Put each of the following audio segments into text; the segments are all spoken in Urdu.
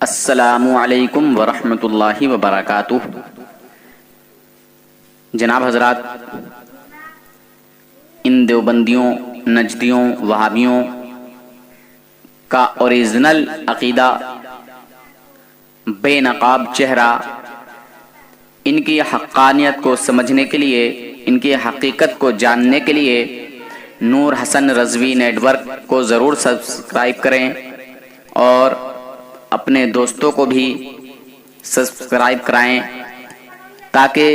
السلام علیکم ورحمۃ اللہ وبرکاتہ۔ جناب حضرات، ان دیوبندیوں، نجدیوں، وہابیوں کا اوریجنل عقیدہ بے نقاب چہرہ، ان کی حقانیت کو سمجھنے کے لیے، ان کی حقیقت کو جاننے کے لیے نور حسن رضوی نیٹ ورک کو ضرور سبسکرائب کریں اور اپنے دوستوں کو بھی سبسکرائب کرائیں تاکہ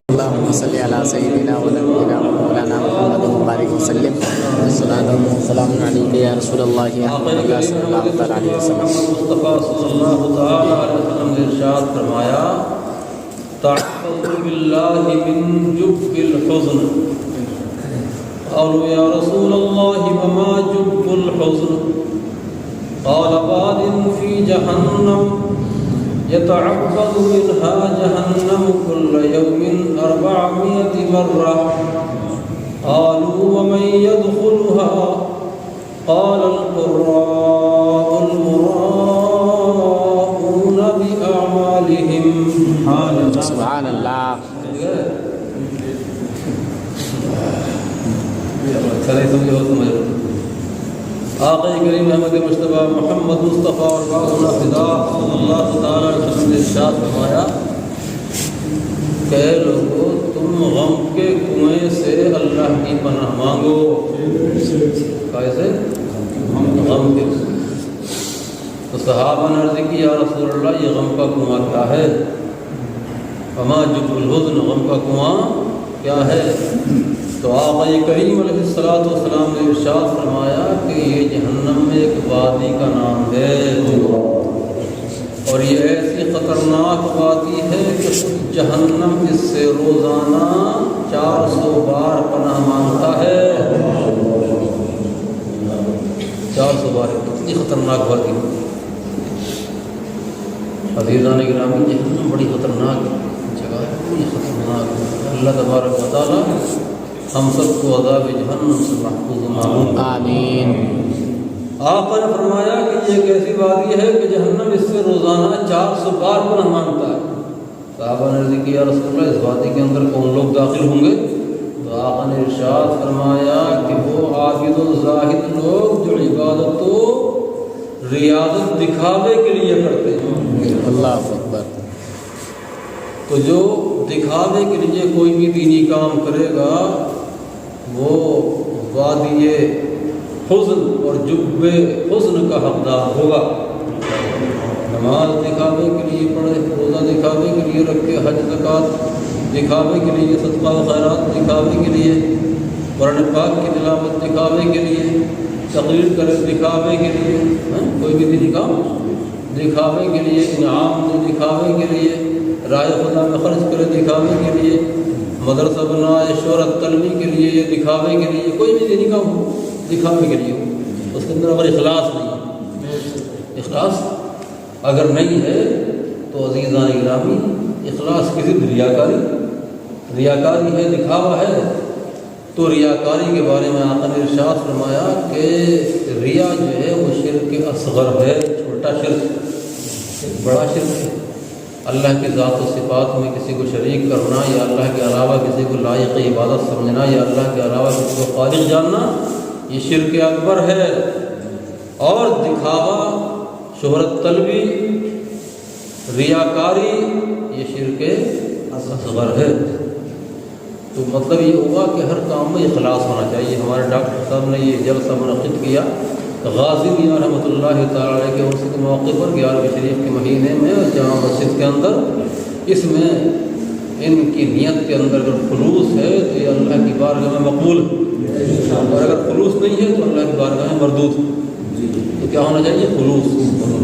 اللهم صل على سيدنا ونبينا ومولانا محمد وبارك وسلم والصلاة والسلام عليك يا رسول الله يا حبيب الله صلى الله تعالی علیہ وسلم۔ مصطفیٰ صلی اللہ تعالی علیہ وسلم نے ارشاد فرمایا تعوذ باللہ من جب الحزن، قالوا یا رسول اللہ وما جب الحزن، قال باد فی جہنم يتعبد منها جهنم كل يوم 400 مرة، قالوا ومن يدخلها، قال القراء المراءون بأعمالهم۔ سبحان اللہ۔ آقا کریم احمد مصطفیٰ محمد مصطفیٰ اور باقی فدا صلی اللہ تعالی علیہ وسلم نے ارشاد فرمایا کہ لوگو تم غم کے کنویں سے اللہ کی پناہ مانگو۔ کیسے؟ غم کے۔ تو صحابہ نے عرض کی یا رسول اللہ یہ غم کا کنواں کیا ہے؟ وما جب الحزن، غم کا کنواں کیا ہے؟ تو آقا کریم علیہ السلام نے ارشاد فرمایا کہ یہ جہنم میں ایک وادی کا نام ہے، اور یہ ایسی خطرناک وادی ہے کہ جہنم اس سے روزانہ 400 بار پناہ مانگتا ہے۔ 400 بار، اتنی خطرناک وادی۔ عزیزان گرامی، جہنم بڑی خطرناک جگہ ہے، بڑی خطرناک۔ اللہ تبارک و تعالیٰ ہم سب کو عذاب جہنم سے محفوظ معلوم آمین۔ آقا نے فرمایا کہ یہ ایک ایسی وادی ہے کہ جہنم اس سے روزانہ 400 بار پناہ مانگتا ہے۔ صحابہ نے عرض کیا یا رسول اللہ اس وادی کے اندر کون لوگ داخل ہوں گے؟ تو آقا نے ارشاد فرمایا کہ وہ عابد و زاہد لوگ جو عبادت و ریاضت دکھاوے کے لیے کرتے ہیں۔ اللہ اکبر۔ تو جو دکھاوے کے لیے کوئی بھی دینی کام کرے گا وہ وادی حزن اور جب حزن کا حقدار ہوگا۔ نماز دکھاوے کے لیے پڑھے، روزہ دکھاوے کے لیے رکھے، حج زکوٰۃ دکھاوے کے لیے، صدقہ و خیرات دکھاوے کے لیے، قرآن پاک کی تلاوت دکھاوے کے لیے، تقریر کرے دکھاوے کے لیے، کوئی بھی دینی کام دکھاوے کے لیے، انعام دکھاوے کے لیے، راہ خدا میں خرچ کرے دکھاوے کے لیے، مدرسہ بنائے شہرت طلبی کے لیے، یہ دکھاوے کے لیے، کوئی بھی دینی کام ہو دکھاوے کے لیے ہو، اس کے اندر اگر اخلاص نہیں ہے، اخلاص اگر نہیں ہے تو عزیزان گرامی اخلاص کی ضد ریاکاری، ریاکاری ہے، دکھاوا ہے۔ تو ریاکاری کے بارے میں آقا نے ارشاد فرمایا کہ ریا جو ہے وہ شرک اصغر ہے، چھوٹا شرک، ایک بڑا شرک ہے۔ اللہ کی ذات و صفات میں کسی کو شریک کرنا، یا اللہ کے علاوہ کسی کو لائق عبادت سمجھنا، یا اللہ کے علاوہ کسی کو خالق جاننا، یہ شرک اکبر ہے۔ اور دکھاوا، شہرت طلبی، ریاکاری، یہ شرک اصغر ہے۔ تو مطلب یہ ہوا کہ ہر کام میں اخلاص ہونا چاہیے۔ ہمارے ڈاکٹر صاحب نے یہ جلسہ منعقد کیا غازی میاں رحمۃ اللہ تعالی علیہ کے عرس کے موقع پر 11ویں شریف کے مہینے میں جامع مسجد کے اندر، اس میں ان کی نیت کے اندر اگر خلوص ہے تو یہ اللہ کی بارگاہ میں مقبول ہے، اور اگر خلوص نہیں ہے تو اللہ کی بارگاہ میں مردود ہے۔ تو کیا ہونا چاہیے؟ خلوص۔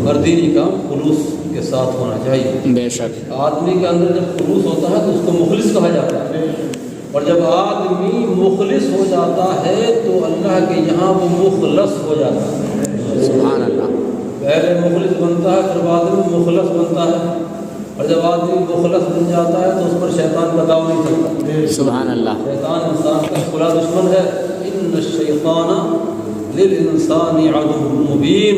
ہر دینی کام خلوص کے ساتھ ہونا چاہیے۔ بے شک آدمی کے اندر جب خلوص ہوتا ہے تو اس کو مخلص کہا جاتا ہے، اور جب آدمی مخلص ہو جاتا ہے تو اللہ کے یہاں وہ مخلص ہو جاتا ہے۔ سبحان اللہ۔ پہلے مخلص بنتا ہے، پھر بعد میں مخلص بنتا ہے، اور جب آدمی مخلص بن جاتا ہے تو اس پر شیطان کا داؤ نہیں چلتا۔ سبحان اللہ۔ شیطان انسان کا کھلا دشمن ہے۔ ان الشیطان للانسان عدو مبین،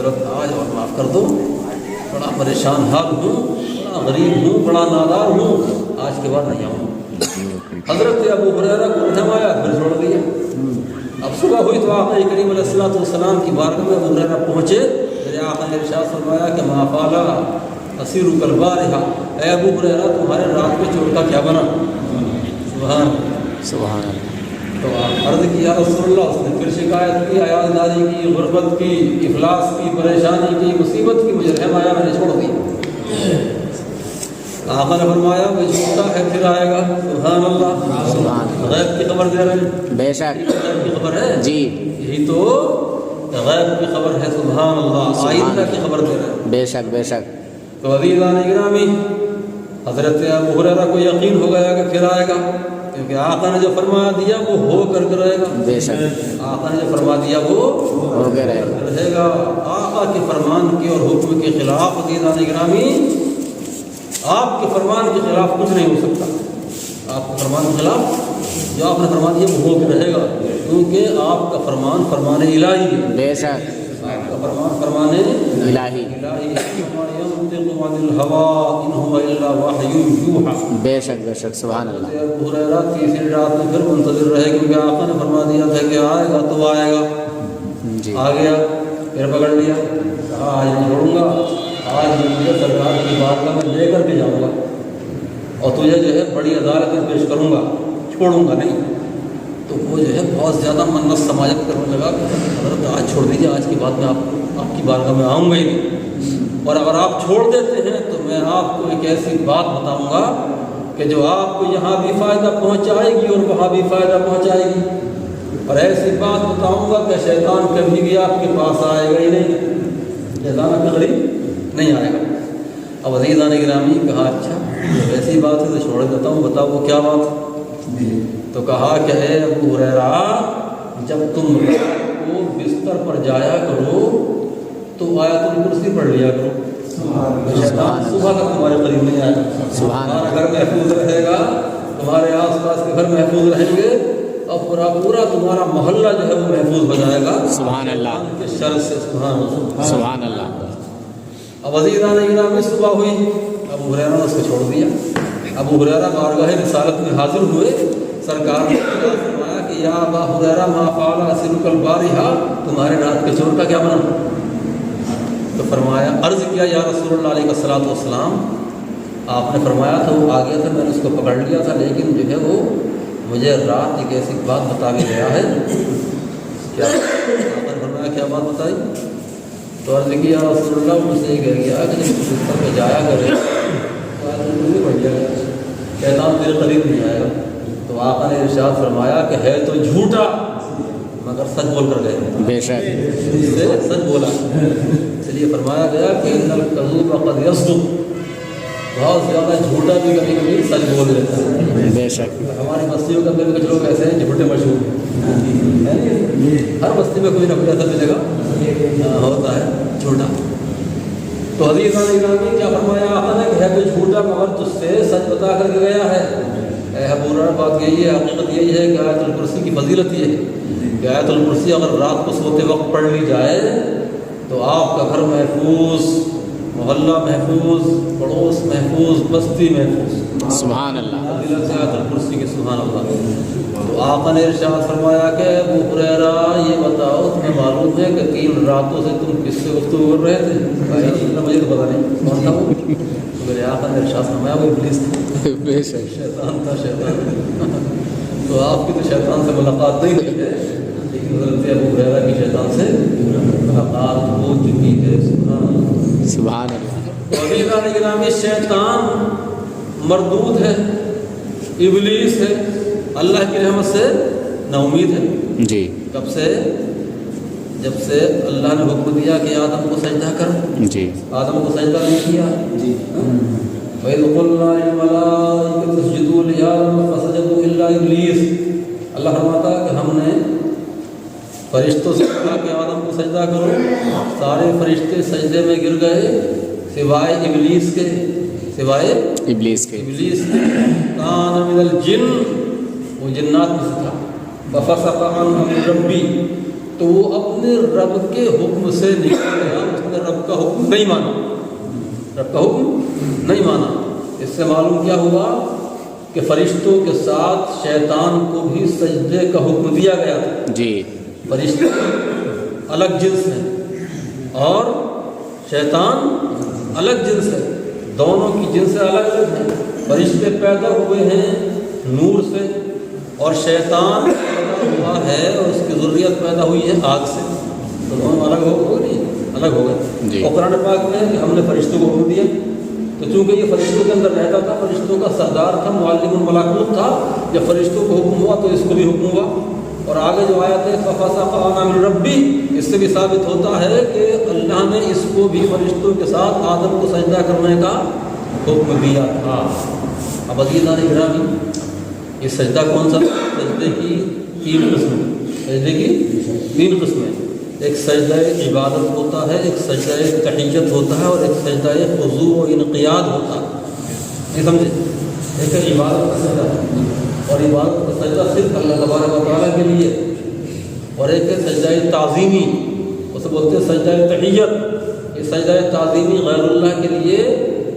حضرت آج اور معاف کر دو، بڑا پریشان حال ہوں، بڑا غریب ہوں، بڑا نادار ہوں، آج کے بعد نہیں آؤں۔ حضرت ابو ہریرہ کو رحم آیا، پھر چھوڑ دیا۔ اب صبح ہوئی تو آقا کریم علیہ الصلوۃ والسلام کی بارگاہ میں ابو ہریرہ پہنچے۔ میرے آقا نے ارشاد فرمایا کہ ما فعل اسیرک البارحہ، اے ابو ہریرہ تمہارے رات کے چور کا کیا بنا؟ سبحان اللہ۔ تو عرض کی یا رسول اللہ، اس نے پھر شکایت کی، عیال داری کی، غربت کی، افلاس کی، پریشانی کی، مصیبت کی، مجھے رحم آیا، میں نے چھوڑ دی۔ آقا نے فرمایا وہ جھوٹا ہے، پھر آئے گا۔ سبحان اللہ، سبحان اللہ۔ غیب کی خبر دے رہے ہیں، بے شک غیب کی خبر ہے جی، یہی تو غیب کی خبر ہے۔ سبحان اللہ، آئندہ کی خبر دے رہے ہیں۔ بے شک بے شک۔ تو عزیزان گرامی، حضرت ابو ہریرہ کو یقین ہو گیا کہ پھر آئے گا، کیونکہ آقا نے جو فرما دیا وہ ہو کر کے رہے گا۔ بے شک آقا نے جو فرما دیا وہ ہو گئے رہے گا۔ آقا کے فرمان کے اور حکم کے خلاف عزیزان گرامی، آپ کے فرمان کے خلاف کچھ نہیں ہو سکتا۔ آپ کے فرمان کے خلاف جو آپ نے فرما دیا وہ ہو کے رہے گا، کیونکہ آپ کا فرمان فرمان الہی ہے۔ بے شک آپ کا فرمان فرمان الہی، بے شک بے شک۔ سبحان اللہ۔ ابو ہریرہ تیسری رات میں پھر منتظر رہے، کیونکہ آقا نے فرما دیا تھا کہ آئے گا تو آئے گا۔ جی، آ گیا، پھر پکڑ لیا، آج نہیں چھوڑوں گا، آج مجھے سرکار کی بارگاہ میں لے کر کے جاؤں گا اور تجھے جو ہے بڑی عدالت میں پیش کروں گا، چھوڑوں گا نہیں۔ تو وہ جو ہے بہت زیادہ منت سماجت کرنے لگا، حضرت آج چھوڑ دیجیے، آج کے بعد میں آپ کی بارگاہ میں آؤں گا ہی نہیں، اور اگر آپ چھوڑ دیتے ہیں تو میں آپ کو ایک ایسی بات بتاؤں گا کہ جو آپ کو یہاں بھی فائدہ پہنچائے گی اور وہاں بھی فائدہ پہنچائے گی، اور ایسی بات بتاؤں گا کہ شیطان کبھی بھی آپ کے پاس آئے گا ہی نہیں، شیطان آپ کے قریب نہیں آئے گا۔ اب عزیزان گرامی کہا اچھا جب ایسی بات ہے تو چھوڑ دیتا ہوں، بتاؤ وہ کیا بات؟ تو کہا کہ اے ابو ہریرہ، جب تم رات کو بستر پر جایا کرو تو آیت الکرسی پڑھ لیا کرو، شیطان صبح تک تمہارے قریب نہیں آئے گا۔ تمہارا گھر محفوظ رہے گا، تمہارے آس پاس کے گھر محفوظ رہیں گے، اور پورا تمہارا محلہ جو ہے وہ محفوظ ہو جائے گا سبحان اللہ کے شر سے۔ سبحان اللہ، سبحان اللہ۔ اب عزیزان گرامی صبح ہوئی، ابو ہریرہ نے اس کو چھوڑ دیا۔ ابو ہریرہ بارگاہ رسالت میں حاضر ہوئے، سرکار نے فرمایا کہ یا ابا ہریرہ ما فعل اسیرک البارحہ، تمہارے رات کے چور کا کیا بنا؟ تو فرمایا، عرض کیا یا رسول اللہ علیہ الصلوۃ والسلام، آپ نے فرمایا تھا وہ آ گیا تھا، میں نے اس کو پکڑ لیا تھا، لیکن جو ہے وہ مجھے رات ایک ایسی بات بتا کے گیا ہے۔ کیا آپ نے فرمایا کیا بات بتائی؟ تو عرض کی یا رسول اللہ، مجھ سے یہ کہہ گیا کہ جب بستر پہ جایا کرے تو پڑھ لیا گیا، شیطان تیرے قریب نہیں آئے گا۔ تو آقا نے ارشاد فرمایا کہ ہے تو جھوٹا مگر سچ بول کر گئے، بے شک اس سے سچ بولا، اس لیے فرمایا گیا کہ ان الکذوب قد یصدق، بہت زیادہ جھوٹا بھی کبھی کبھی سچ بول دیتا ہے۔ بے شک ہماری بستیوں کے اندر بھی کچھ لوگ ایسے ہیں جھوٹے مشہور ہیں، ہر بستی میں کوئی نہ کوئی ایسا ملے گا ہوتا ہے جھوٹا۔ تو عزیزان گرامی کیا فرمایا آقا نے کہ ہے تو جھوٹا مگر تجھ سے سچ بتا کر کے گیا ہے۔ اے ابو ہریرہ، بات یہی ہے، حقیقت یہی ہے کہ آیت الکرسی کی فضیلت یہ ہے کہ آیت الکرسی اگر رات کو سوتے وقت پڑھ لی جائے تو آپ کا گھر محفوظ، محلہ محفوظ، پڑوس محفوظ، بستی محفوظ، سبحان اللہ۔ فضیلت سے آیت الکرسی کی، سبحان اللہ۔ تو آقا نے ارشاد فرمایا کہ ابو ہریرہ یہ بتاؤ تمہیں معلوم ہے کہ 3 راتوں سے تم کس سے گفتگو کر رہے تھے؟ مجھے تو پتا نہیں کون تھا وہ۔ میرے آقا نے ارشاد فرمایا وہ ابلیس تھا، بے شک شیطان تھا، شیطان۔ تو آپ کی تو شیطان سے ملاقات نہیں ہوئی ہے، لیکن حضرت ابو ہریرہ کی شیطان سے ملاقات ہو چکی ہے۔ سبحان اللہ، سبحان اللہ۔ عزیزان گرامی، شیطان مردود ہے، ابلیس ہے، اللہ کی رحمت سے نا امید ہے۔ جی، کب سے؟ جب سے اللہ نے حکم دیا کہ آدم کو سجدہ کر، جی، آدم کو سجدہ نہیں کیا۔ وَإِذْ قُلْنَا لِلْمَلَائِكَةِ اسْجُدُوا لِآدَمَ فَسَجَدُوا إِلَّا إِبْلِيسَ، اللہ فرماتا ہے کہ ہم نے فرشتوں سے کہا کہ آدم کو سجدہ کرو، سارے فرشتے سجدے میں گر گئے سوائے ابلیس کے، سوائے ابلیس کے۔ ابلیس کان من الجن، وہ جنات میں سے تھا، ففسق عن امر ربی، تو وہ اپنے رب کے حکم سے نکل گیا، رب کا حکم نہیں مانا، رب کا حکم نہیں مانا۔ اس سے معلوم کیا ہوا کہ فرشتوں کے ساتھ شیطان کو بھی سجدے کا حکم دیا گیا تھا۔ جی فرشتے الگ جنس ہیں اور شیطان الگ جنس ہے، دونوں کی جنس الگ الگ ہیں۔ فرشتے پیدا ہوئے ہیں نور سے اور شیطان پیدا ہوا ہے اور اس کی ذریت پیدا ہوئی ہے آگ سے، تو دونوں الگ ہو گئے، الگ ہو گئے۔ اور قرآن پاک میں کہ ہم نے فرشتوں کو حکم دیا، تو چونکہ یہ فرشتوں کے اندر رہتا تھا، فرشتوں کا سردار تھا، معلم الملکوت تھا، جب فرشتوں کو حکم ہوا تو اس کو بھی حکم ہوا۔ اور آگے جو آیت ہے فَفَسَقَ عَنْ أَمْرِ رَبِّهِ، اس سے بھی ثابت ہوتا ہے کہ اللہ نے اس کو بھی فرشتوں کے ساتھ آدم کو سجدہ کرنے کا حکم دیا تھا۔ اب عزیزان گرامی، یہ سجدہ کون سا؟ سجدے کی تین قسمیں، سجدے کی تین قسمیں۔ ایک سجدہ عبادت ہوتا ہے، ایک سجدہ تحیت ہوتا ہے، اور ایک سجدہ خضوع و انقیاد ہوتا ہے۔ یہ سمجھے؟ ایک ہے عبادت کا سجدہ، اور عبادت کا سجدہ صرف اللہ تبارک و تعالیٰ کے لیے، اور ایک ہے سجدہ تعظیمی، اسے بولتے ہیں سجدہ تحیت۔ یہ سجدہ تعظیمی غیر اللہ کے لیے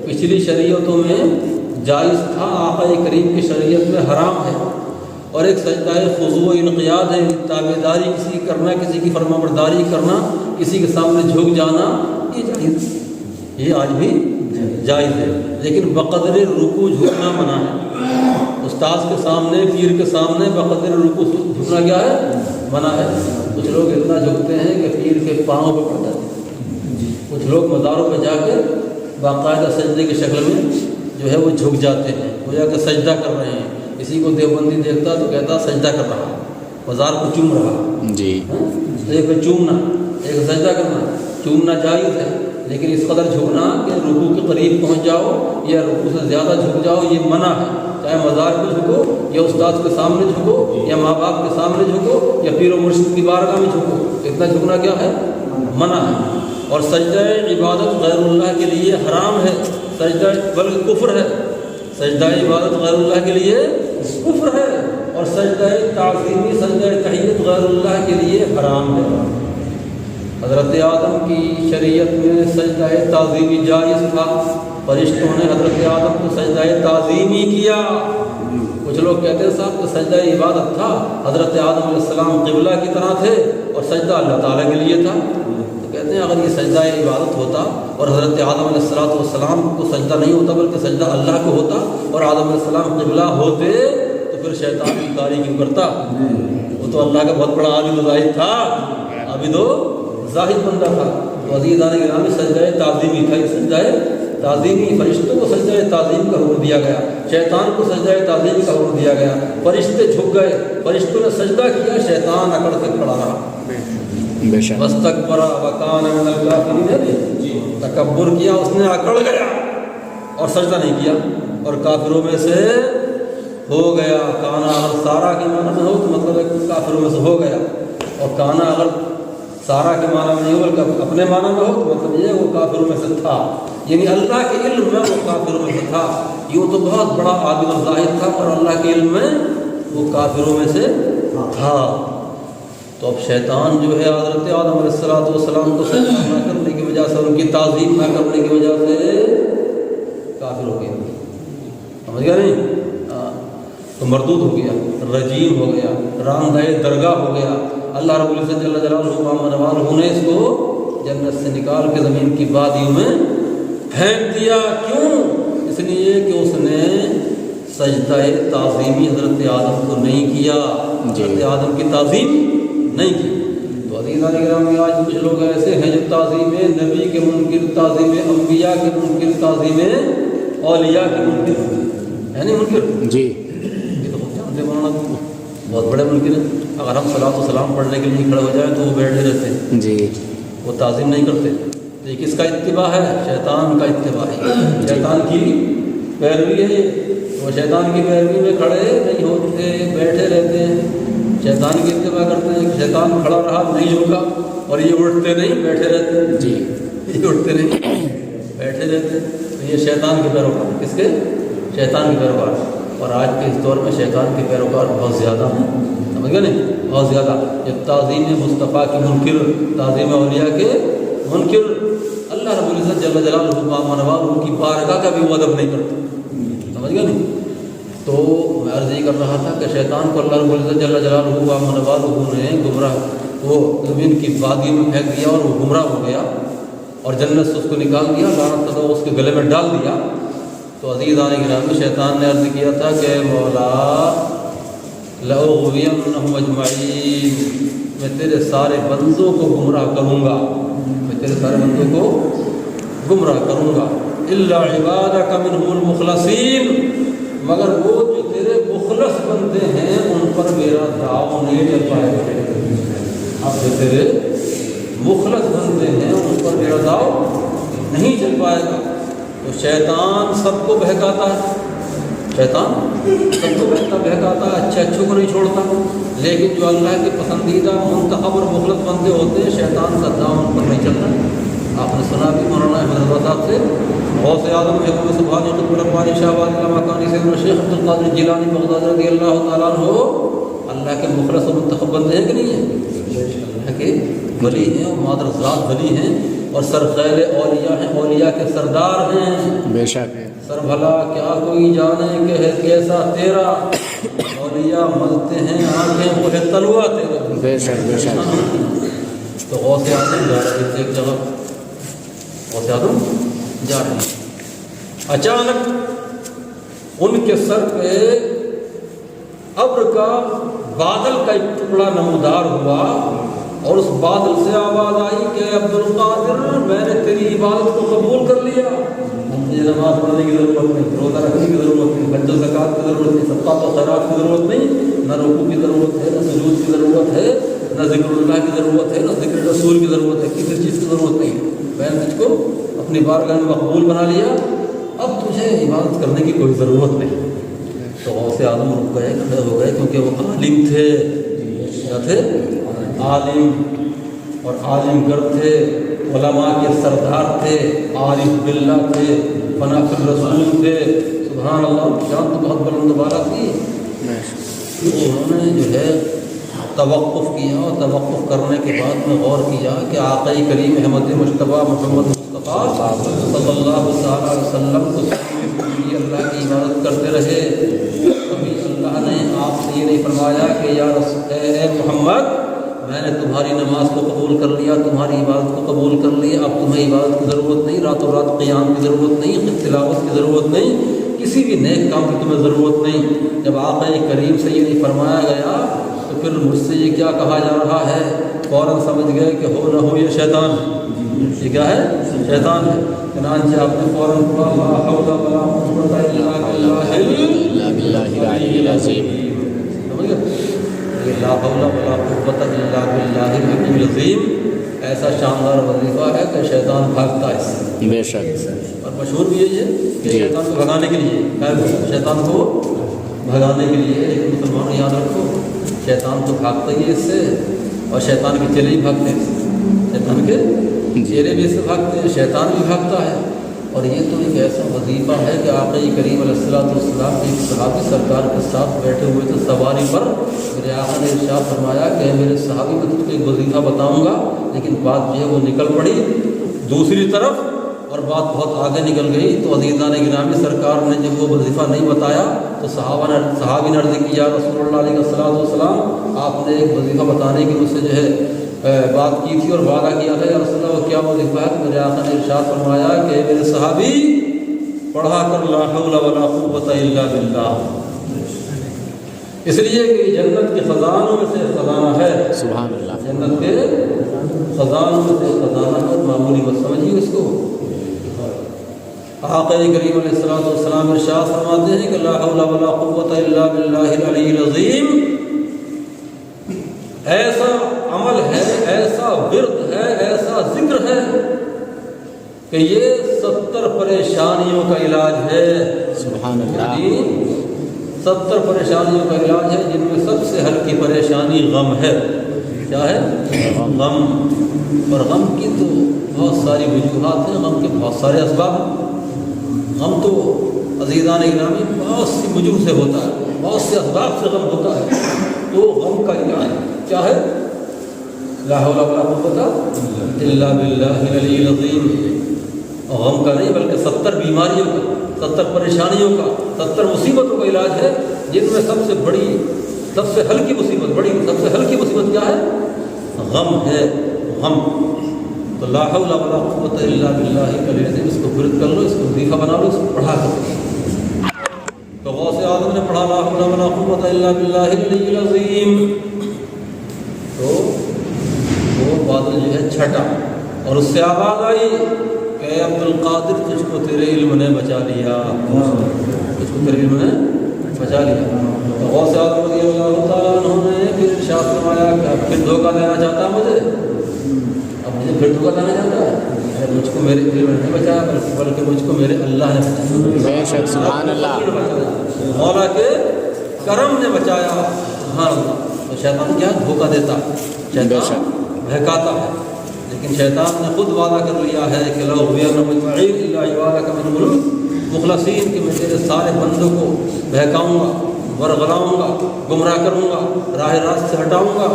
پچھلی شریعتوں میں جائز تھا، آقا کریم کی شریعت میں حرام ہے۔ اور ایک سجدہ خضوع و انقیاد ہے، تابعداری کسی کی کرنا، کسی کی فرمانبرداری کرنا، کسی کے سامنے جھک جانا، یہ جائز ہے، یہ آج بھی جائز ہے، لیکن بقدر رکوع جھکنا منع ہے۔ استاذ کے سامنے، پیر کے سامنے بقدر رکوع جھکنا کیا ہے؟ منع ہے۔ کچھ لوگ اتنا جھکتے ہیں کہ پیر کے پاؤں پہ پڑ جاتے ہیں، کچھ لوگ مزاروں پہ جا کے باقاعدہ سجدے کی شکل میں جو ہے وہ جھک جاتے ہیں، وہ جا کے سجدہ کر رہے ہیں۔ کسی کو دیوبندی دیکھتا تو کہتا سجدہ کر رہا، مزار کو چوم رہا۔ جی ایک چومنا، ایک سجدہ کرنا، چومنا جائز ہے، لیکن اس قدر جھکنا کہ رکوع کے قریب پہنچ جاؤ یا رکوع سے زیادہ جھک جاؤ، یہ منع ہے۔ چاہے مزار پہ جھکو یا استاد کے سامنے جھکو یا ماں باپ کے سامنے جھکو یا پیر و مرشد کی بارگاہ میں جھکو، اتنا جھکنا کیا ہے؟ منع ہے۔ اور سجدہ عبادت غیر اللہ کے لیے حرام ہے، سجدہ بلکہ کفر ہے۔ سجدہ عبادت غیر اللہ کے لیے کفر ہے، اور سجدہ تعظیمی، سجدہ تحیت غیر اللہ کے لیے حرام ہے۔ حضرت آدم کی شریعت میں سجدہ تعظیمی جائز تھا، فرشتوں نے حضرت آدم کو سجدہ تعظیمی کیا۔ کچھ لوگ کہتے ہیں صاحب کہ سجدہ عبادت تھا، حضرت آدم علیہ السلام قبلہ کی طرح تھے اور سجدہ اللہ تعالیٰ کے لیے تھا۔ تو کہتے ہیں اگر یہ سجدہ عبادت ہوتا اور حضرت آدم علیہ السلام کو سجدہ نہیں ہوتا بلکہ سجدہ اللہ کو ہوتا اور آدم علیہ السلام قبلہ ہوتے تو پھر شیطان کی کاری کیوں کرتا؟ وہ تو اللہ کا بہت بڑا عابد و زاہد تھا، عابد و زاہد بندہ تھا۔ تو عزیزان گرامی، سجدہ تعظیمی تھا، یہ سجدہ تعظیمی۔ فرشتوں کو سجدہ تعظیم کا حکم دیا گیا، شیطان کو سجدہ تعظیم کا حکم دیا گیا۔ فرشتے جھک گئے، فرشتوں نے سجدہ کیا، شیطان اکڑ کے کھڑا رہا، واستکبر وکان من الکافرین، تکبر کیا، اس نے اکڑ گیا اور سجدہ نہیں کیا اور کافروں میں سے ہو گیا۔ کانا اگر سارا کے معنی میں ہو تو مطلب کافروں میں سے ہو گیا، اور کانا اگر سارا کے معنی میں نہیں ہو بلکہ اپنے معنی میں ہو تو مطلب یہ وہ کافروں میں سے تھا، یعنی اللہ کے علم میں وہ کافروں میں سے تھا۔ یوں تو بہت بڑا عابد و زاہد تھا، اور اللہ کے علم میں وہ کافروں میں سے تھا۔ تو اب شیطان جو ہے حضرت آدم علیہ السلام کو سجدہ نہ کرنے کی وجہ سے، ان کی تعظیم نہ کرنے کی وجہ سے کافر ہو گیا، سمجھ گیا نہیں؟ تو مردود ہو گیا، رجیم ہو گیا، رام دہ درگاہ ہو گیا۔ اللہ رب العزت جل جلالہ نے اس کو جنت سے نکال کے زمین کی وادیوں میں پھینک دیا۔ کیوں؟ اس لیے کہ اس نے سجدہ تعظیمی حضرت آدم کو نہیں کیا، حضرت آدم کی تعظیم نہیں کی۔ تو عزیزان گرامی، آج کچھ لوگ ایسے ہیں جو تعظیم نبی کے منکر، تعظیم انبیاء کے منکر، تعظیم اولیاء کے منکر ہے، نہیں منکر؟ جی یہ تو خود جانتے مولانا بہت بڑے منکر ہیں۔ اگر ہم صلاۃ و سلام پڑھنے کے لیے کھڑے ہو جائیں تو وہ بیٹھے رہتے ہیں، جی وہ تعظیم نہیں کرتے۔ یہ کس کا اتباع ہے؟ شیطان کا اتباع ہے، شیطان کی پیروی ہے۔ وہ شیطان کی پیروی میں کھڑے نہیں ہوتے، بیٹھے رہتے ہیں، شیطان کی اتباع کرتے ہیں۔ شیطان کھڑا رہا نہیں جھکا، اور یہ اٹھتے نہیں، بیٹھے رہتے ہیں، جی یہ اٹھتے نہیں، بیٹھے رہتے ہیں۔ تو یہ شیطان کے پیروکار، کس کے؟ شیطان کے پیروکار۔ اور آج کے اس دور میں شیطان کے پیروکار بہت زیادہ ہیں، سمجھ گئے نہیں؟ بہت زیادہ۔ جو تعظیم مصطفیٰ کے منکر، تعظیم اولیاء کے منکر، العزت جل جلالہ منوالہ کی بارگاہ کا بھی وہ ادب نہیں کرتا. سمجھ گیا نہیں؟ تو میں عرض یہ کر رہا تھا کہ شیطان کو اللہ رب العزت جل جلالہ منوالہ نے گمراہ وہ زمین کی وادی میں پھینک دیا اور وہ گمراہ ہو گیا اور جنت سے اس کو نکال دیا، لعنت تک اس کے گلے میں ڈال دیا. تو عزیزان گرامی شیطان نے عرض کیا تھا کہ مولا لأغوینہم اجمعین، میں تیرے سارے بندوں کو گمراہ کروں گا، میں تیرے سارے بندوں کو گمراہ کروں گا، الا عبادک منہم المخلصین، مگر وہ جو تیرے مخلص بندے ہیں ان پر میرا دعو نہیں چل پائے گا. اب جو تیرے مخلص بندے ہیں ان پر میرا دعو نہیں چل پائے گا. تو شیطان سب کو بہکاتا ہے، شیطان سب کو بہکاتا ہے، اچھے اچھوں کو نہیں چھوڑتا، لیکن جو اللہ کے پسندیدہ منتخب اور مخلص بندے ہوتے ہیں شیطان کا دام ان پر نہیں چلتا. آپ نے سنا بھی مولانا احمد صاحب سے، غوث اعظم حکم سبحانی قطب ربانی شاہ ولی علامہ مکانی سیدنا شیخ عبد القادر جیلانی بغدادی رضی اللہ تعالیٰ عنہ اللہ کے مخلص اور منتخب بندے ہیں کہ نہیں ہیں؟ اللہ کے ولی ہیں اور مادر ذات ولی ہیں اور سرخیل اولیاء ہیں، اولیاء کے سردار ہیں. بے شک سر بھلا کیا کوئی جانے کہ ہے کیسا تیرا، اولیاء ملتے ہیں آنکھیں وہ ہے تلوا تیرا. بے شک بے شک. تو غوث اعظم جا رہے تھے ایک جگہ، غوث اعظم جا رہے ہیں، اچانک ان کے سر پہ ابر کا بادل کا ایک ٹکڑا نمودار ہوا اور اس بادل سے آواز آئی کہ عبد القادر میں نے تیری عبادت کو قبول کر لیا، مجھے نماز پڑھنے کی ضرورت نہیں، روزہ رکھنے کی ضرورت نہیں، حج و زکوٰۃ کی ضرورت نہیں، صدقات و خیرات کی ضرورت نہیں، نہ رکوع کی ضرورت ہے، نہ سجود کی ضرورت ہے، نہ ذکر اللہ کی ضرورت ہے، نہ ذکر رسول کی ضرورت ہے، کسی چیز کی ضرورت نہیں ہے. میں نے تجھ کو اپنی بارگاہ میں مقبول بنا لیا، اب تجھے عبادت کرنے کی کوئی ضرورت نہیں. تو غوث اعظم رک گئے، کھڑے ہو گئے، کیونکہ وہ عالم تھے. کیا تھے؟ عالم، اور عالم گر تھے، علماء کے سردار تھے، عارف باللہ تھے، فنا فی الرسول تھے. سبحان اللہ، شان تو بہت بلند و بالا تھی. انہوں نے جو ہے توقف کیا اور توقف کرنے کے بعد میں غور کیا کہ آقا کریم احمد مجتبیٰ محمد مصطفیٰ صلی اللہ علیہ وسلم کو اللہ کی عبادت کرتے رہے. کبھی اللہ نے آپ سے یہ نہیں فرمایا کہ یا اے محمد میں نے تمہاری نماز کو قبول کر لیا، تمہاری عبادت کو قبول کر لیا، اب تمہیں عبادت کی ضرورت نہیں، راتوں رات قیام کی ضرورت نہیں، تلاوت کی ضرورت نہیں، کسی بھی نیک کام کی تمہیں ضرورت نہیں. جب آقا کریم سے یہ نہیں فرمایا گیا تو پھر مجھ سے یہ کیا کہا جا رہا ہے؟ فوراً سمجھ گئے کہ ہو نہ ہو یہ شیطان، یہ کیا ہے؟ شیطان ہے. چنانچہ آپ نے فوراً کہا لا حول ولا قوة الا باللہ العلی العظیم. سمجھ گئے؟ لا حول ولا قوة الا باللہ العلی العظیم ایسا شاندار وظیفہ ہے کہ شیطان بھاگتا ہے اس سے. بے شک. اور مشہور بھی یہی ہے کہ شیطان کو بھگانے کے لیے، شیطان کو بھگانے کے لیے. لیکن مسلمانوں یاد رکھو شیطان تو بھاگتا ہی ہے اس سے، اور شیطان کے چیلے بھی بھاگتے ہیں، شیطان کے چیلے بھی اس سے بھاگتے ہیں، شیطان بھی بھاگتا ہے. اور یہ تو ایک ایسا وظیفہ ہے کہ آقا کریم علیہ السلام ایک صحابی سرکار کے ساتھ بیٹھے ہوئے تھے سواری پر. میرے آقا نے ارشاد فرمایا کہ میرے صحابی میں تجھ کو ایک وظیفہ بتاؤں گا، لیکن بات جو ہے وہ نکل پڑی دوسری طرف اور بات بہت آگے نکل گئی. تو عزیزان گرامی سرکار نے جب وہ وظیفہ نہیں بتایا تو صحابی نے عرض کی یا رسول اللہ علیہ السلام آپ نے ایک وظیفہ بتانے کی مجھ سے جو ہے بات کی تھی اور وعدہ کیا تھا، یا رسول اللہ وہ کیا وظیفہ ہے؟ تو میرے آقا نے ارشاد فرمایا کہ میرے صحابی پڑھا کر لا حول ولا قوة الا باللہ. اس لیے کہ جنت کے خزانوں میں سے خزانہ ہے. سبحان اللہ. جنت کے خزانوں میں سے خزانہ ہے، معمولی مت سمجھیے اس کو. آقا کریم علیہ السلام ارشاد فرماتے ہیں کہ لا حول ولا قوة الا باللہ العلی العظیم ایسا عمل ہے، ایسا ورد ہے، ایسا ذکر ہے کہ یہ 70 پریشانیوں کا علاج ہے. سبحان اللہ. 70 پریشانیوں کا علاج ہے، جن میں سب سے ہلکی پریشانی غم ہے. کیا ہے؟ غم. اور غم کی تو بہت ساری وجوہات ہیں، غم کے بہت سارے اسباب ہیں. غم تو عزیزان گرامی بہت سی وجوہ سے ہوتا ہے، بہت سے اسباب سے غم ہوتا ہے. تو غم کا علاج کیا ہے؟ لا حول ولا قوة الا باللہ العلی العظیم. غم کا نہیں بلکہ 70 بیماریوں کا، 70 پریشانیوں کا، 70 مصیبتوں کا علاج ہے، جن میں سب سے بڑی، سب سے ہلکی مصیبت کیا ہے؟ غم ہے، غم۔ تو لا حول ولا قوت الا باللہ العلی العظیم، اس کو ورد کر لو، اس کو وظیفہ بنا لو، اس کو پڑھا کرو۔ تو غوث اعظم نے پڑھا لا حول ولا قوت الا باللہ العلی العظیم، تو وہ بادل جو ہے چھٹا، اور اس سے آواز آئی کہ اے عبد القادر، تجھ کو تیرے علم نے بچا لیا، تجھ کو تیرے علم نے بچا لیا۔ تو غوث اعظم رضی اللہ تعالیٰ عنہ نے پھر ارشاد فرمایا کہ اب پھر دھوکہ دینا چاہتا مجھے، اب مجھے پھر دھوکہ دینا چاہتا ہے، مجھ کو میرے علم نے نہیں بچایا بلکہ مجھ کو میرے اللہ نے بچایا، بے شک، سبحان اللہ، مولا کے کرم نے بچایا، سبحان اللہ۔ تو شیطان کیا دھوکہ دیتا ہے، شیطان بہکاتا ہے، لیکن شیطان نے خود وعدہ کر لیا ہے کہ لو غوینہ مجمعین الا عبادک منهم المخلصین، کہ میں تیرے سارے بندوں کو بہکاؤں گا، ورغلاؤں گا، گمراہ کروں گا، راہ راست سے ہٹاؤں گا،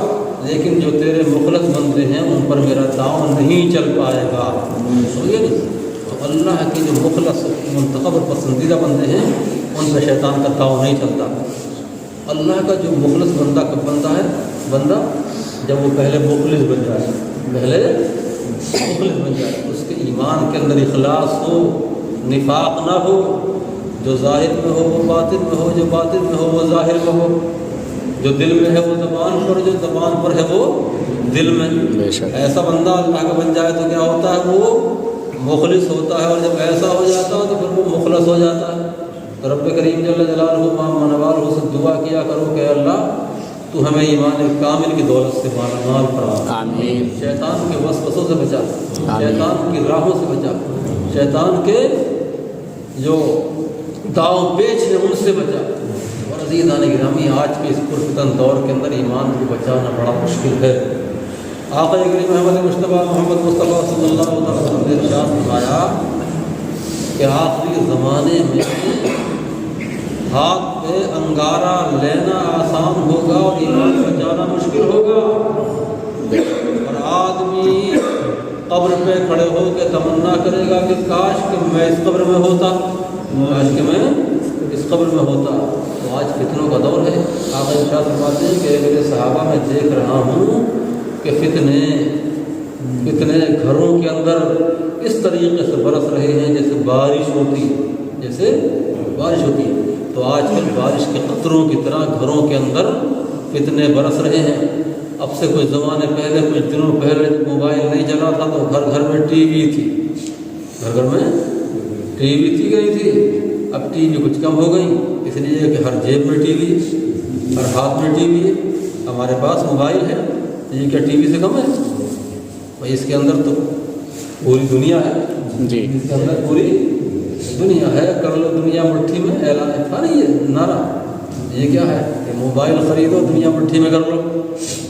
لیکن جو تیرے مخلص بندے ہیں ان پر میرا داؤں نہیں چل پائے گا۔ سمجھے نہیں؟ تو اللہ کے جو مخلص منتخب اور پسندیدہ بندے ہیں ان پہ شیطان کا داؤں نہیں چلتا۔ اللہ کا جو مخلص بندہ کب بنتا ہے؟ بندہ جب وہ پہلے مخلص بن جائے، اس کے ایمان کے اندر اخلاص ہو، نفاق نہ ہو، جو ظاہر میں ہو وہ باطن میں ہو، جو باطن میں ہو وہ ظاہر میں ہو، جو دل میں ہے وہ زبان پر، جو زبان پر ہے وہ دل میں۔ ایسا بندہ اللہ کا بن جائے تو کیا ہوتا ہے؟ وہ مخلص ہوتا ہے، اور جب ایسا ہو جاتا ہے تو پھر وہ مخلص ہو جاتا ہے۔ تو رب کریم جل جلالہ منوال سے دعا کیا کرو کہ اللہ تو ہمیں ایمان کامل کی دولت سے مال فرما، آمین، شیطان کے وسوسوں سے بچا، شیطان کی راہوں سے بچا، شیطان کے جو داؤ پیچ ہے ان سے بچا۔ اور عزیزان گرامی، آج کے اس پرفتن دور کے اندر ایمان کو بچانا بڑا مشکل ہے۔ آقا کریم محمد مصطفیٰ صلی اللہ علیہ وسلم نے ارشاد فرمایا کہ آخری زمانے میں ہاتھ پہ انگارہ لینا آسان ہوگا اور ایمان بچانا مشکل ہوگا، اور آدمی قبر پہ کھڑے ہو کے تمنا کرے گا کہ کاش کہ میں اس قبر میں ہوتا، کاش کہ میں اس قبر میں ہوتا۔ تو آج فتنوں کا دور ہے۔ آقا ارشاد فرماتے ہیں کہ میرے صحابہ میں دیکھ رہا ہوں کہ فتنے گھروں کے اندر اس طریقے سے برس رہے ہیں جیسے بارش ہوتی ہے۔ تو آج کل بارش کے قطروں کی طرح گھروں کے اندر فتنے برس رہے ہیں۔ اب سے کچھ زمانے پہلے، کچھ دنوں پہلے موبائل نہیں چلا تھا تو گھر گھر میں ٹی وی تھی، گھر میں ٹی وی تھی گئی تھی۔ اب ٹی وی کچھ کم ہو گئی، اس لیے کہ ہر جیب میں ٹی وی، ہر ہاتھ میں ٹی وی ہے۔ ہمارے پاس موبائل ہے، یہ کیا ٹی وی سے کم ہے؟ بھائی اس کے اندر تو پوری دنیا ہے، جی، اس کے اندر پوری دنیا ہے۔ کر لو دنیا مٹھی میں، اعلان تھا نہیں یہ نعرہ، یہ کیا ہے کہ موبائل خریدو دنیا مٹھی میں کر لو۔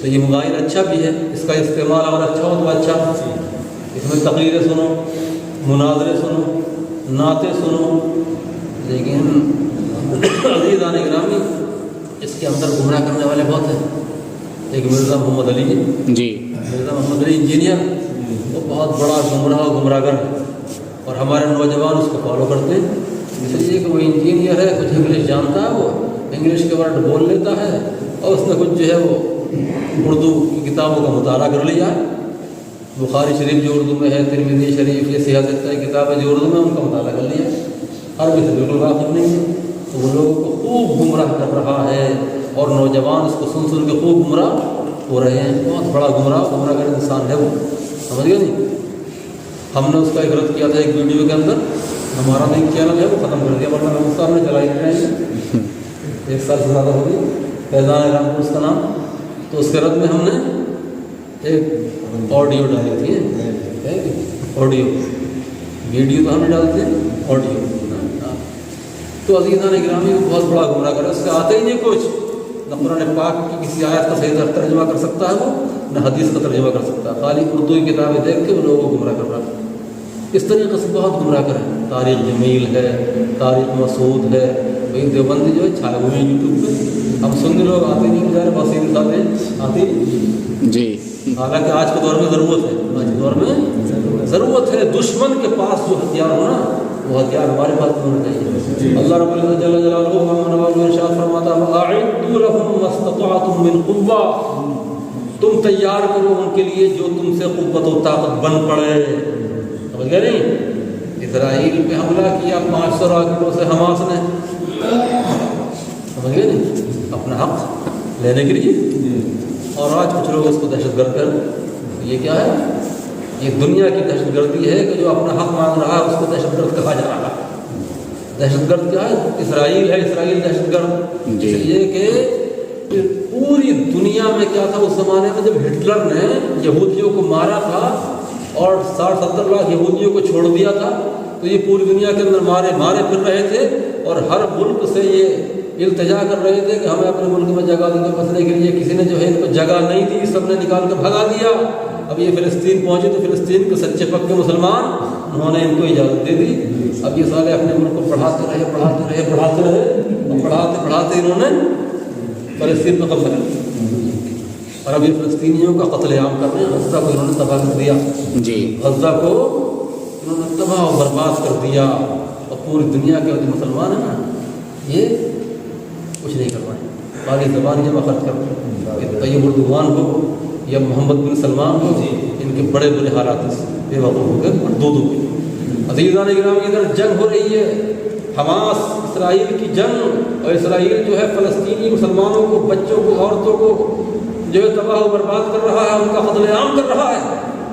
تو یہ موبائل اچھا بھی ہے، اس کا استعمال اگر اچھا ہو تو اچھا، اس میں تقریریں سنو، مناظرے سنو، نعتیں سنو، لیکن عزیزان گرامی اس کے اندر گمراہ کرنے والے بہت ہیں۔ ایک مرزا محمد علی جی، مرزا محمد علی انجینئر، وہ بہت بڑا گمراہ گر ہے، اور ہمارے نوجوان اس کو فالو کرتے ہیں، اس لیے کہ وہ انجینئر ہے، کچھ انگلش جانتا ہے، وہ انگلش کے ورڈ بول لیتا ہے، اور اس نے کچھ جو ہے وہ اردو کی کتابوں کا مطالعہ کر لیا ہے۔ بخاری شریف جو اردو میں ہے، ترمذی شریف، یہ صحیح کتابیں جو اردو میں ان کا مطالعہ کر لیا، عربی سے بالکل واقف نہیں ہے۔ تو وہ لوگوں کو خوب گمراہ کر رہا ہے، اور نوجوان اس کو سن کے خوب گمراہ ہو رہے ہیں۔ بہت بڑا گمراہ گر انسان ہے وہ، سمجھ گئے نہیں؟ ہم نے اس کا ایک رد کیا تھا ایک ویڈیو کے اندر، ہمارا نہیں چینل ہے وہ ختم کر دیا، ورنہ ہم صاحب نے چلائی نہیں رہے، 1 سال سے زیادہ ہو گئی، فیضان رامپور اس کا نام۔ تو اس کے رد میں ہم نے ایک آڈیو ڈالی تھی، آڈیو، ویڈیو تو ہم نے ڈالتے ہیں، آڈیو۔ تو عزیزان گرامی کو بہت بڑا گمراہ کر، اس سے آتے ہی نہیں کچھ، نہ قرآن پاک کی کسی آیت کا صحیح ترجمہ کر سکتا ہے وہ، نہ حدیث کا ترجمہ کر سکتا ہے، خالی اردو کی کتابیں دیکھ کے وہ لوگوں کو گمراہ کر رہا ہے۔ اس طریقے سے بہت گمراہ کر ہیں۔ تاریخ جمیل ہے، تاریخ مسعود ہے، بھائی دیوبندی جو ہے چھائے ہوئے ہیں یوٹیوب پہ، ہم سننے لوگ آتے نہیں بیچارے، بصیر صاحب آتے جی، حالانکہ آج کے دور میں ضرورت ہے، آج کے دور میں ضرورت ہے دشمن کے پاس جو ہتھیار ہو نا وہ ہتھیار ہمارے پاس ہونا چاہیے. اللہ رب العزت جل جلالہ ارشاد فرماتا ہے وَأَعِدُّوا لَهُم مَّا اسْتَطَعْتُم مِّن قُوَّةٍ، تم تیار کرو ان کے لیے جو تم سے قوت و طاقت بن پڑے. سمجھ گئے نہیں؟ اسرائیل پہ حملہ کیا 500 راکٹوں سے حماس نے، سمجھ گئے نہیں، اپنا حق لینے کے لیے. اور آج کچھ لوگ اس کو دہشت گرد کر، یہ کیا ہے؟ یہ دنیا کی دہشت گردی ہے کہ جو اپنا حق مانگ رہا ہے اس کو دہشت گرد کہا جا رہا ہے. دہشت گرد کیا ہے؟ اسرائیل ہے، اسرائیل دہشت گرد. اس لیے کہ پوری دنیا میں کیا تھا اس زمانے میں جب ہٹلر نے یہودیوں کو مارا تھا اور 60-70 لاکھ یہودیوں کو چھوڑ دیا تھا، تو یہ پوری دنیا کے اندر مارے پھر رہے تھے اور ہر ملک سے یہ التجا کر رہے تھے کہ ہمیں اپنے ملک میں جگہ دیں گے بسنے کے لیے. کسی نے جو ہے ان کو جگہ نہیں دی، سب نے نکال کر بھگا دیا. اب یہ فلسطین پہنچے تو فلسطین کے سچے پکے مسلمان انہوں نے ان کو اجازت دے دی. اب یہ سارے اپنے ملک کو پڑھاتے رہے اور پڑھاتے انہوں نے فلسطین میں قبضہ کر لیا. اور اب یہ فلسطینیوں کا قتل عام کر رہے ہیں. غزہ کو انہوں نے تباہ کر دیا. غزہ کو انہوں نے تباہ و برباد کر دیا. اور پوری دنیا کے جو مسلمان ہیں نا یہ کچھ نہیں کر پائے. ساری زبان جمع خرچ کر طیب اردوان کو یا محمد بن سلمان کو ان کے بڑے برے حالات سے بے وقوف ہو گئے اور دو کے. عزیزان گرامی ادھر جنگ ہو رہی ہے، حماس اسرائیل کی جنگ، اور اسرائیل جو ہے فلسطینی مسلمانوں کو، بچوں کو، عورتوں کو جو ہے تباہ و برباد کر رہا ہے، ان کا قتل عام کر رہا ہے.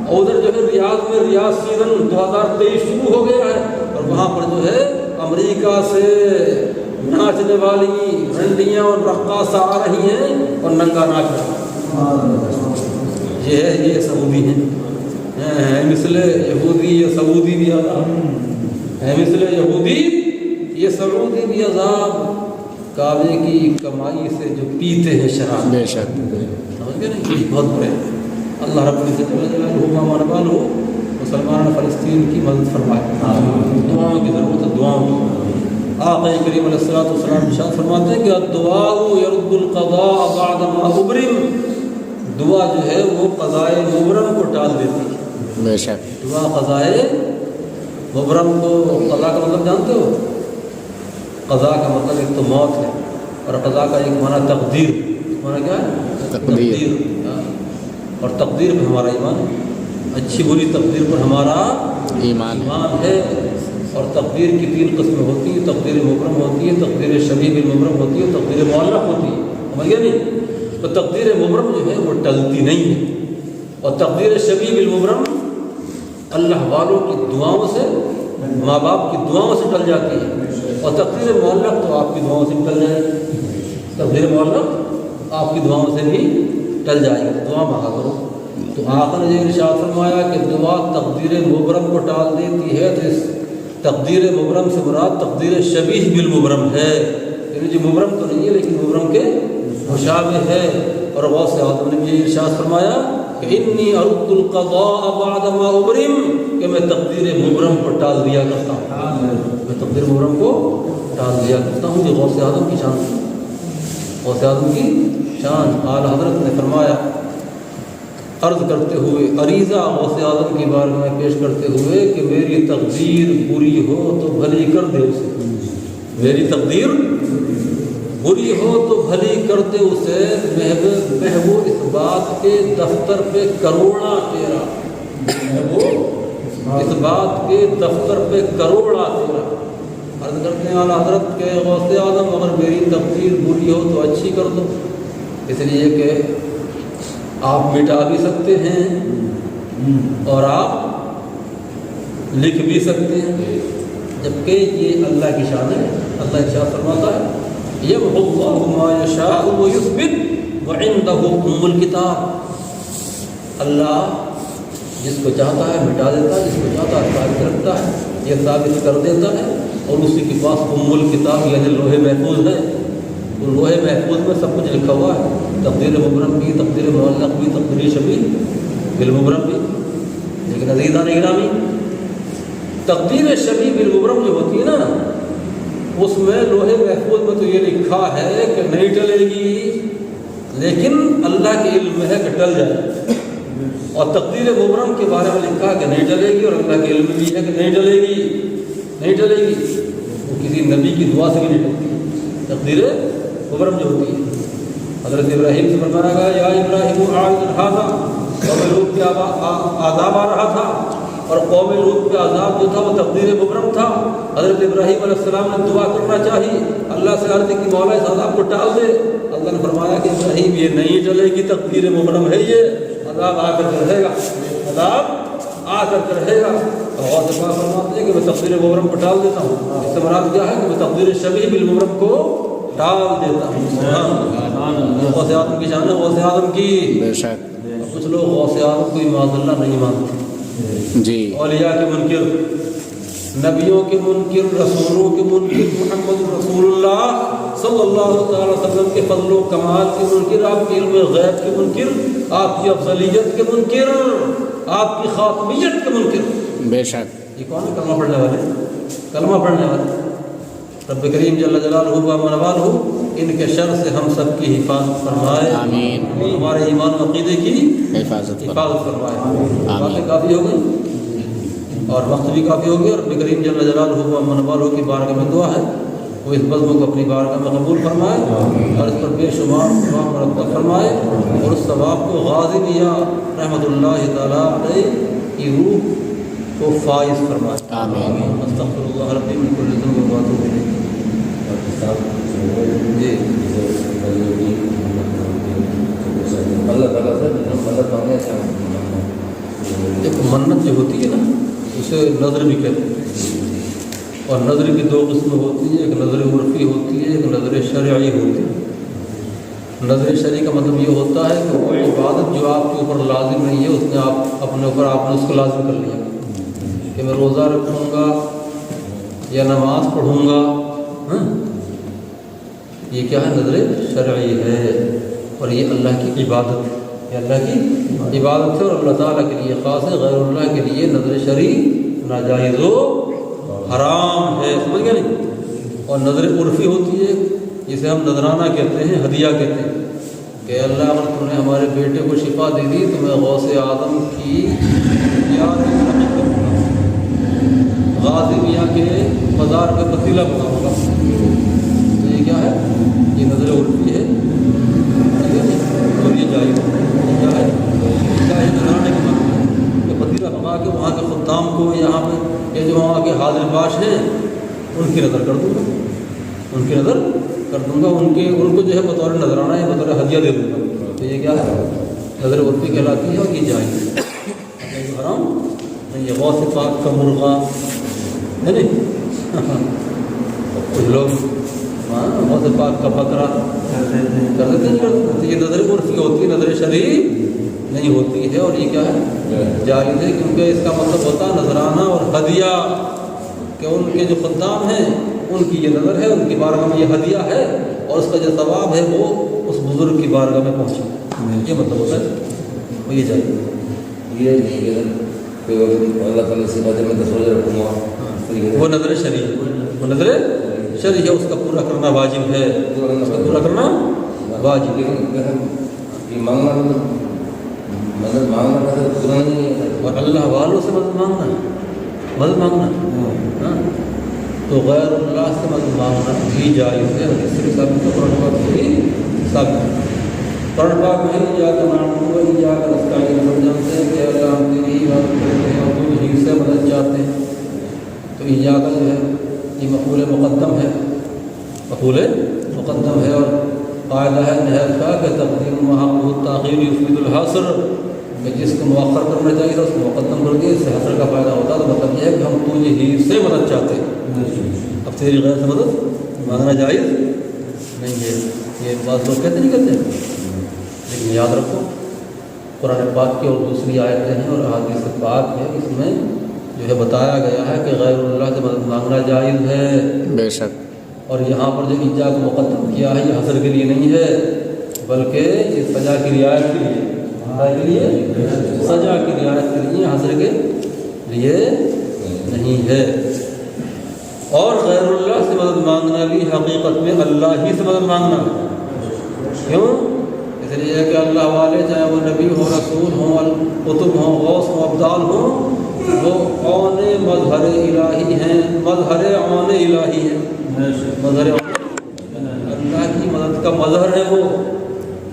اور ادھر جو ہے ریاض سیزن 2023 شروع ہو گیا ہے اور وہاں پر جو ہے امریکہ سے ناچنے والی رنڈیاں اور رقاصہ آ رہی ہیں اور ننگا ناچ رہی. یہ سعودی ہیں، مثل یہودی یہ سعودی بھی عذاب ہے، مثل یہودی یہ سعودی بھی عذاب. کعبے کی کمائی سے جو پیتے ہیں شراب، بے شک سمجھ گئے نا، یہ بہت برے. اللہ رب العزت ہو مسلمان فلسطین کی مدد فرمائے. دعاؤں کی ضرورت ہے، دعاؤں کی. آقا کریم علیہ الصلوۃ والسلام ارشاد فرماتے ہیں کہ الدعاء یرد القضاء بعد ما ابرم، دعا جو ہے وہ قضائے مبرم کو ٹال دیتی ہے. بے شک دعا قضائے مبرم کو، قضا کا مطلب جانتے ہو؟ قضا کا مطلب ایک تو موت ہے اور قضا کا ایک معنی تقدیر. معنی کیا ہے؟ تقدیر. اور تقدیر پہ ہمارا ایمان ہے، اچھی بری تقدیر پر ہمارا ایمان ہے. اور تقدیر کی 3 قسمیں ہوتی ہیں، تقدیر مبرم ہوتی ہے، تقدیر شبیہ بالمبرم ہوتی ہے، تقدیر معلق ہوتی ہے. سمجھ گئے نہیں؟ تو تقدیر مبرم جو ہے وہ ٹلتی نہیں ہے، اور تقدیر شبیہ بالمبرم اللہ والوں کی دعاؤں سے، ماں باپ کی دعاؤں سے ٹل جاتی ہے. اور تقدیر معلق تو آپ کی دعاؤں سے بھی ٹل جائے گی. تقدیر معلق آپ کی دعاؤں سے بھی ٹل جائے گی. دعا مانگا کرو. تو آقا نے ارشاد فرمایا کہ دعا تقدیر مبرم کو ٹال دیتی ہے. تو اس تقدیر مبرم سے مراد تقدیر شبیہ بالمبرم ہے، یعنی جو مبرم تو نہیں ہے لیکن مبرم کے مشابہ ہے. اور غوث اعظم نے بھی ارشاد فرمایا کہ انی ارد القضاء بعد ما ابرم، کہ میں تقدیر مبرم کو ٹال دیا کرتا ہوں. میں تقدیر مبرم کو ٹال دیا کرتا ہوں. یہ غوث اعظم کی شان، غوث اعظم کی شان. اعلیٰ حضرت نے فرمایا عرض کرتے ہوئے، عریضہ غوث اعظم کی بارگاہ میں پیش کرتے ہوئے کہ میری تقدیر بری ہو تو بھلی کر دے اسے. میری تقدیر بری ہو تو بھلی کر دے اسے، محبوب اس بات کے دفتر پہ کروڑا تیرا. محبوب اس بات کے دفتر پہ کروڑا تیرا. عرض کرتے ہیں اعلیٰ حضرت کے غوث اعظم اگر میری تقدیر بری ہو تو اچھی کر دو، اس لیے کہ آپ مٹا بھی سکتے ہیں اور آپ لکھ بھی سکتے ہیں، جبکہ یہ اللہ کی شان ہے. اللہ ارشاد فرماتا ہے یمحو اللہ ما یشاء ویثبت وعنده ام الکتاب. اللہ جس کو چاہتا ہے مٹا دیتا ہے، جس کو چاہتا ہے ثابت رکھتا ہے. یہ ثابت کر دیتا ہے اور اسی کے پاس ام الکتاب یعنی لوح محفوظ ہے. وہ لوح محفوظ میں سب کچھ لکھا ہوا ہے، تقدیر مبرم بھی، تقدیر معلق بھی، تقدیر شبیہ بالمبرم بھی. لیکن عزیزان گرامی تقدیر شبیہ بالمبرم جو ہوتی ہے نا، اس میں لوح محفوظ میں تو یہ لکھا ہے کہ نہیں ٹلے گی، لیکن اللہ کے علم میں ہے کہ ٹل جائے. اور تقدیر مبرم کے بارے میں لکھا کہ نہیں ٹلے گی، اور اللہ کے علم بھی ہے کہ نہیں ٹلے گی، نہیں ٹلے گی، وہ کسی نبی کی دعا سے بھی نہیں ٹلتی تقدیر مبرم جو ہوتی ہے۔ حضرت ابراہیم سے فرمایا گیا یا ابراہیم عالم هذا، قوم لوط پہ عذاب آ رہا تھا، اور قوم لوط پہ عذاب جو تھا وہ تقدیر مبرم تھا۔ حضرت ابراہیم علیہ السلام نے دعا کرنا چاہی، اللہ سے عرض کی مولا اس عذاب کو ٹال دے۔ اللہ نے فرمایا کہ ابراہیم یہ نہیں ٹلے گی، تقدیر مبرم ہے، یہ عذاب آ کر رہے گا، عذاب آ کر رہے گا۔ اور فرماتے ہیں کہ میں تقدیر مبرم کو ٹال دیتا ہوں، اس سے مراد کیا ہے کہ میں تقدیر شبیہ بالمبرم کو ٹال دیتا ہوں۔ غوث اعظم کی شان ہے، غوث اعظم کی۔ بے شک کچھ لوگ غوث اعظم کو معاذ اللہ نہیں مانتے، جی، اولیاء کے منکر، نبیوں کے منکر، رسولوں کے منکر، محمد رسول اللہ صلی اللہ تعالی وسلم کے فضل و کمال کے منکر، آپ کے علم غیب کے منکر، آپ کی افضلیت کے منکر، آپ کی خاتمیت کے منکر۔ بے شک یہ کون ہے؟ کلمہ پڑھنے والے، کلمہ پڑھنے والے۔ رب کریم جل جلالہ و منوالہ ان کے شر سے ہم سب کی حفاظت فرمائے، آمین۔ ہمارے ایمان و عقیدے کی حفاظت فرمائے۔ باتیں کافی ہو گئی اور وقت بھی کافی ہو گیا۔ رب کریم جل جلالہ و منوالہ کی بارگاہ میں دعا ہے وہ اس بزم کو اپنی بارگاہ میں قبول فرمائے اور اس پر بے شمار ثواب مرتب فرمائے، اور اس ثواب کو غازی میاں رحمۃ اللہ تعالیٰ علیہ کی روح کو فائز فرمائے، آمین۔ استغفر اللہ ربی من کل ذنب و اتوب الیہ۔ جی اللہ تعالیٰ سے مدد مانگنے سے ایک منت جو ہوتی ہے نا اسے نظر بھی کہتے ہیں، اور نظر کی دو قسم ہوتی ہے، ایک نظر عرفی ہوتی ہے، ایک نظر شرعی ہوتی ہے۔ نظر شرعی کا مطلب یہ ہوتا ہے کہ وہ عبادت جو آپ کے اوپر لازم نہیں ہے اس نے آپ اپنے اوپر آپ نے اس کو لازم کر لیا کہ میں روزہ رکھوں گا یا نماز پڑھوں گا، یہ کیا ہے؟ نظر شرعی ہے، اور یہ اللہ کی عبادت ہے، یہ اللہ کی عبادت ہے اور اللہ تعالیٰ کے لیے خاص ہے، غیر اللہ کے لیے نظر شرعی ناجائز و حرام ہے، سمجھ گیا نہیں؟ اور نظر عرفی ہوتی ہے جسے ہم نذرانہ کہتے ہیں، ہدیہ کہتے ہیں کہ اللہ اگر تم نے ہمارے بیٹے کو شفا دے دی تو میں غوث اعظم کی یاد کروں گا، غازی میاں کے مزار پہ پتیلا بناؤں گا۔ تو یہ کیا ہے؟ یہ نظر عرفی ہے، اور یہ جائز کیا ہے؟ چاہے نذرانے کے بعد کہ پتیلا پکا کے وہاں کے خدام کو یہاں پہ یہ جو وہاں کے حاضر باش ہیں ان کی نظر کر دوں گا، ان کی نظر کر دوں گا، ان کو جو ہے بطور نذرانہ یا بطور ہدیہ دے دوں گا۔ تو یہ کیا ہے؟ نظر عرفی کہلاتی ہے، اور یہ جائز ہے، حرام نہیں۔ یہ غوث پاک کا مرغہ ہے نہیں، کچھ لوگ غوث پاک کا بکرا کر دیتے ہیں، یہ نظر عرفی ہوتی ہے، نظر شرعی نہیں ہوتی ہے، اور یہ کیا ہے؟ جائز ہے، کیونکہ اس کا مطلب ہوتا ہے نذرانہ اور ہدیہ، کہ ان کے جو خدام ہیں ان کی یہ نظر ہے، ان کی بارگاہ میں یہ ہدیہ ہے، اور اس کا جو ثواب ہے وہ اس بزرگ کی بارگاہ میں پہنچے، یہ مطلب ہوتا ہے، وہ یہ چاہیے۔ یہ نہیں کہ اللہ تعالیٰ سے باتیں میں 10 روزے رکھوں گا، وہ نظر شرعی، وہ نظر شرعی ہے، اس کا پورا کرنا واجب ہے، اس کا پورا کرنا واجب ہے۔ یہ مانگنا مدد مانگنا پورا نہیں ہے، اور اللہ والوں سے مدد مانگنا، مدد مانگنا، ہاں تو غیر اللہ سے مدد مانگنا بھی جائز ہے، حدیث سے ثابت ہے، قرآن پاک سے بھی ثابت ہے۔ قرآن پاک میں ایاک نعبد و ایاک نستعین، ہم جانتے ہیں کہ اللہ ہم تیری ہی عبادت کرتے ہیں اور تجھ ہی سے مدد چاہتے ہیں۔ تو ایاک جو ہے یہ مفعول مقدم ہے، مفعول مقدم ہے، اور قاعدہ ہے نہایت کا کہ تقدیم وحق التاخیر یفید الحصر، کہ جس کو مؤخر کرنا چاہیے تھا اس کو مقدم کر دیا، اس سے حصر کا فائدہ ہوتا ہے۔ تو مطلب یہ ہے کہ ہم تجھ ہی سے مدد چاہتے ہیں، اب تیری غیر سے مدد مانگنا جائز نہیں ہے۔ یہ بعض لوگ کہتے نہیں کہتے، لیکن یاد رکھو قرآن پاک کی اور دوسری آیتیں ہیں اور احادیث پاک ہے، اس میں جو ہے بتایا گیا ہے کہ غیر اللہ سے مدد مانگنا جائز ہے۔ بے شک اور یہاں پر جو ایجا کو مقدم کیا ہے یہ حصر کے لیے نہیں ہے، بلکہ یہ سزا کی رعایت کے لیے، سزا کی رعایت کے لیے، حصر کے لیے نہیں ہے۔ اور غیر اللہ سے مدد مانگنا بھی حقیقت میں اللہ ہی سے مدد مانگنا ہے۔ کیوں؟ اس پھر یہ ہے کہ اللہ والے چاہے وہ نبی ہوں، رسول ہوں، قطب ہوں، غوث ہوں، ابدال ہوں، وہ عون مظہر الہی ہیں، مظہر عون الہی ہیں، مظہر اللہ کی مدد کا مظہر ہے وہ.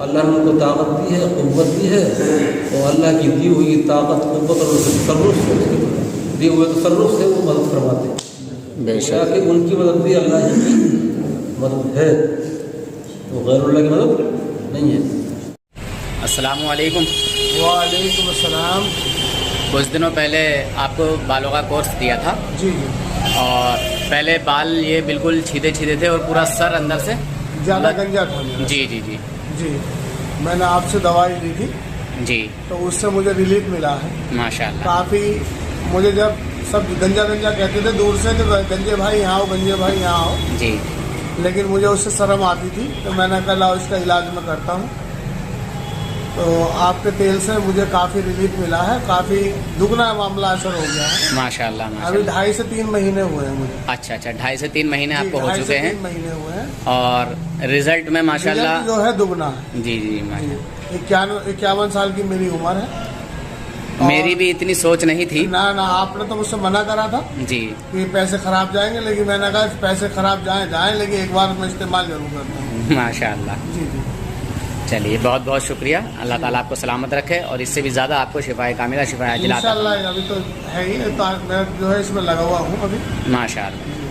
اللہ نے ان کو طاقت دی ہے، قوت دی ہے، اور اللہ کی دی ہوئی طاقت، قوت اور تصرف سے، اس کے دیے ہوئے تصرف سے وہ مدد فرماتے ہیں. بے شک. کہ ان کی مدد بھی اللہ ہی کی مدد ہے، وہ غیر اللہ کی مدد نہیں ہے. السلام علیکم. وعلیکم السلام. کچھ دنوں پہلے آپ کو بالوں کا کورس دیا تھا. جی جی. اور پہلے بال یہ بالکل چھیدے چھیدے تھے اور پورا سر اندر سے زیادہ گنجا تھا میرا. جی جی جی جی میں نے آپ سے دوائی لی تھی جی تو اس سے مجھے ریلیف ملا ہے ماشاء اللہ. کافی. مجھے جب سب گنجا گنجا کہتے تھے دور سے کہ گنجے بھائی یہاں آؤ، گنجے بھائی یہاں آؤ، جی لیکن مجھے اس سے شرم آتی تھی تو میں نے کہا لاؤ اس کا علاج میں کرتا ہوں. تو آپ کے تیل سے مجھے کافی ریلیف ملا ہے، کافی دگنا معاملہ اثر ہو گیا ہے. ماشاء اللہ ماشاء ابھی اللہ. 2.5 سے 3 مہینے ہوئے ہیں مجھے. اچھا اچھا 2.5 سے 3 مہینے آپ کو ہو 2.5 چکے سے ہیں 3 مہینے ہوئے ہیں. اور رزلٹ میں ماشاء رزلٹ اللہ جو ہے دگنا ہے. جی جی ماشاء جی اللہ. 51 سال کی میری عمر ہے. میری بھی اتنی سوچ نہیں تھی. نہ آپ نے تو مجھ سے منع کرا تھا جی کہ پیسے خراب جائیں گے، لیکن میں نے کہا پیسے خراب جائیں لیکن ایک بار میں استعمال ضرور کرتا ہوں. ماشاء اللہ. جی جی. چلیے بہت بہت شکریہ. اللہ تعالیٰ آپ کو سلامت رکھے اور اس سے بھی زیادہ آپ کو شفائے کاملہ، شفائے عاجلہ عطا فرمائے. انشاءاللہ ابھی تو ہے ہی، میں جو ہے اس میں لگا ہوا ہوں ابھی. ماشاء اللہ.